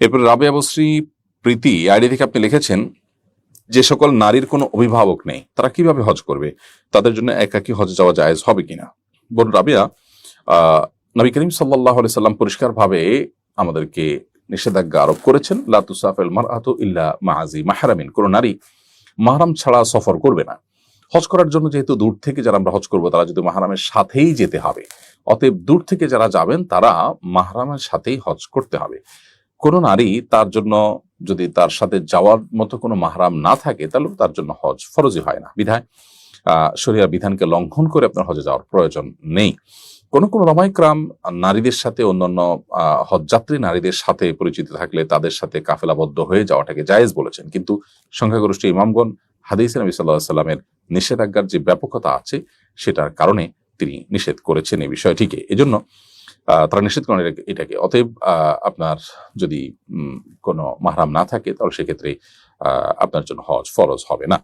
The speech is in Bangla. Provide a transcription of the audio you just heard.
এরপর রাবেয়া বসরি প্রীতি আইডি থেকে আপনি লিখেছেন, যে সকল নারীর কোনো অভিভাবক নেই তারা কিভাবে হজ করবে, তাদের জন্য একাকী হজ যাওয়া জায়েজ হবে কিনা? বোন রাবেয়া, নবী করিম সাল্লাল্লাহু আলাইহি সাল্লাম পরিষ্কার ভাবে আমাদেরকে নিষেধাজ্ঞা আরোপ করেছেন, লা তুসাফিল মারআতু ইল্লা মা'আজি মাহরামিন, কোন নারী মাহরাম ছাড়া সফর করবে না। হজ করার জন্য যেহেতু দূর থেকে যারা আমরা হজ করবো তারা যদি মাহরামের সাথেই যেতে হবে, অতএব দূর থেকে যারা যাবেন তারা মাহরামের সাথেই হজ করতে হবে। কোন নারী তার জন্য যদি তার সাথে যাওয়ার মতো কোনো মাহরাম না থাকে তাহলে তার জন্য হজ ফরজই হয় না। বিধায় শরিয়ার বিধানকে লঙ্ঘন করে আপনার হজে যাওয়ার প্রয়োজন নেই। কোন কোন ওলামায়ে-কেরাম নারীদের সাথে অন্যান্য হজযাত্রী নারীদের সাথে পরিচিত থাকলে তাদের সাথে কাফেলাবদ্ধ হয়ে যাওয়াটাকে জায়েজ বলেছেন, কিন্তু সংখ্যাগরিষ্ঠ ইমামগণ হাদিসে নবী সাল্লাল্লাহু আলাইহি ওয়াসাল্লামের নিষেধাজ্ঞার যে ব্যাপকতা আছে সেটার কারণে তিনি নিষেধ করেছেন এই বিষয়টিকে। এজন্য তারা নিষেধ করেন এটাকে। অতএব আপনার যদি কোনো মাহরাম না থাকে তাহলে সেক্ষেত্রে আপনার জন্য হজ ফরজ হবে না।